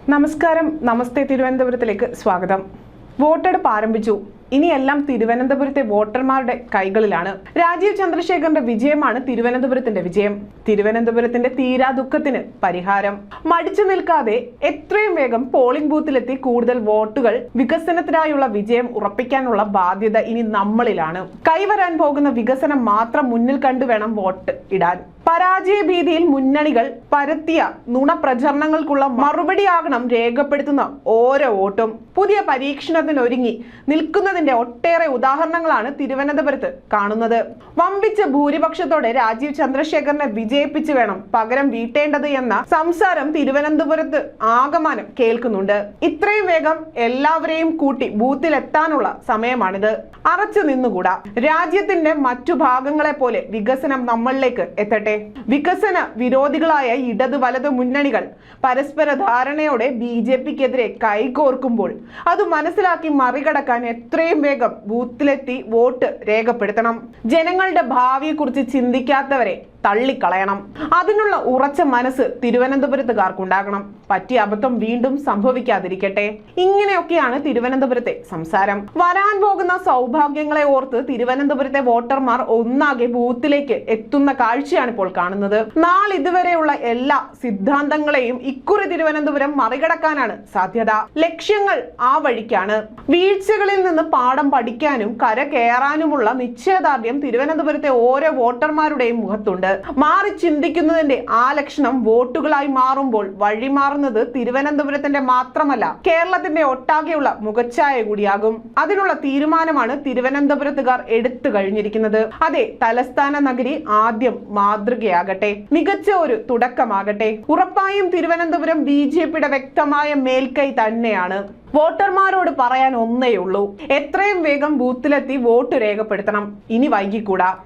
നമസ്കാരം, നമസ്തേ തിരുവനന്തപുരത്തിലേക്ക് സ്വാഗതം. വോട്ടെടുപ്പ് ആരംഭിച്ചു. ഇനിയെല്ലാം തിരുവനന്തപുരത്തെ വോട്ടർമാരുടെ കൈകളിലാണ്. രാജീവ് ചന്ദ്രശേഖറിന്റെ വിജയമാണ് തിരുവനന്തപുരത്തിന്റെ വിജയം. തിരുവനന്തപുരത്തിന്റെ തീരാ ദുഃഖത്തിന് പരിഹാരം. മടിച്ചു നിൽക്കാതെ എത്രയും വേഗം പോളിംഗ് ബൂത്തിലെത്തി കൂടുതൽ വോട്ടുകൾ വികസനത്തിനായുള്ള വിജയം ഉറപ്പിക്കാനുള്ള ബാധ്യത ഇനി നമ്മളിലാണ്. കൈവരാൻ പോകുന്ന വികസനം മാത്രം മുന്നിൽ കണ്ടുവേണം വോട്ട് ഇടാൻ. പരാജയ ഭീതിയിൽ മുന്നണികൾ പരത്തിയ നുണപ്രചരണങ്ങൾക്കുള്ള മറുപടിയാകണം രേഖപ്പെടുത്തുന്ന ഓരോ വോട്ടും. പുതിയ പരീക്ഷണത്തിനൊരുങ്ങി നിൽക്കുന്നതിന്റെ ഒട്ടേറെ ഉദാഹരണങ്ങളാണ് തിരുവനന്തപുരത്ത് കാണുന്നത്. വമ്പിച്ച ഭൂരിപക്ഷത്തോടെ രാജീവ് ചന്ദ്രശേഖറിനെ വിജയിപ്പിച്ചു വേണം പകരം വീട്ടേണ്ടത് എന്ന സംസാരം തിരുവനന്തപുരത്ത് ആകമാനം കേൾക്കുന്നുണ്ട്. ഇത്രയും വേഗം എല്ലാവരെയും കൂട്ടി ബൂത്തിലെത്താനുള്ള സമയമാണിത്. അറച്ചു നിന്നുകൂടാ. രാജ്യത്തിന്റെ മറ്റു ഭാഗങ്ങളെ പോലെ വികസനം നമ്മളിലേക്ക് എത്തട്ടെ. വികസന വിരോധികളായ ഇടത് വലത് മുന്നണികൾ പരസ്പര ധാരണയോടെ BJPക്കെതിരെ കൈകോർക്കുമ്പോൾ അത് മനസ്സിലാക്കി മറികടക്കാൻ എത്രയും വേഗം ബൂത്തിലെത്തി വോട്ട് രേഖപ്പെടുത്തണം. ജനങ്ങളുടെ ഭാവിയെക്കുറിച്ച് ചിന്തിക്കാത്തവരെ തള്ളിക്കളയണം. അതിനുള്ള ഉറച്ച മനസ്സ് തിരുവനന്തപുരത്തുകാർക്കുണ്ടാകണം. പറ്റിയ അബദ്ധം വീണ്ടും സംഭവിക്കാതിരിക്കട്ടെ. ഇങ്ങനെയൊക്കെയാണ് തിരുവനന്തപുരത്തെ സംസാരം. വരാൻ പോകുന്ന സൗഭാഗ്യങ്ങളെ ഓർത്ത് തിരുവനന്തപുരത്തെ വോട്ടർമാർ ഒന്നാകെ ബൂത്തിലേക്ക് എത്തുന്ന കാഴ്ചയാണ് ഇപ്പോൾ കാണുന്നത്. നാളിതുവരെയുള്ള എല്ലാ സിദ്ധാന്തങ്ങളെയും ഇക്കുറി തിരുവനന്തപുരം മറികടക്കാനാണ് സാധ്യത. ലക്ഷ്യങ്ങൾ ആ വഴിക്കാണ്. വീഴ്ചകളിൽ നിന്ന് പാഠം പഠിക്കാനും കര കയറാനുമുള്ള നിശ്ചയദാർഢ്യം തിരുവനന്തപുരത്തെ ഓരോ വോട്ടർമാരുടെയും മുഖത്തുണ്ട്. മാറി ചിന്തിക്കുന്നതിന്റെ ആ ലക്ഷണം വോട്ടുകളായി മാറുമ്പോൾ വഴിമാറുന്നത് തിരുവനന്തപുരത്തിന്റെ മാത്രമല്ല കേരളത്തിന്റെ ഒട്ടാകെയുള്ള മുഖച്ഛായ കൂടിയാകും. അതിനുള്ള തീരുമാനമാണ് തിരുവനന്തപുരത്തുകാർ എടുത്തു കഴിഞ്ഞിരിക്കുന്നത്. അതെ, തലസ്ഥാന നഗരി ആദ്യം മാതൃകയാകട്ടെ, മികച്ച ഒരു തുടക്കമാകട്ടെ. ഉറപ്പായും തിരുവനന്തപുരം BJPയുടെ വ്യക്തമായ മേൽക്കൈ തന്നെയാണ്. വോട്ടർമാരോട് പറയാൻ ഒന്നേയുള്ളൂ, എത്രയും വേഗം ബൂത്തിലെത്തി വോട്ട് രേഖപ്പെടുത്തണം. ഇനി വൈകിക്കൂടാ.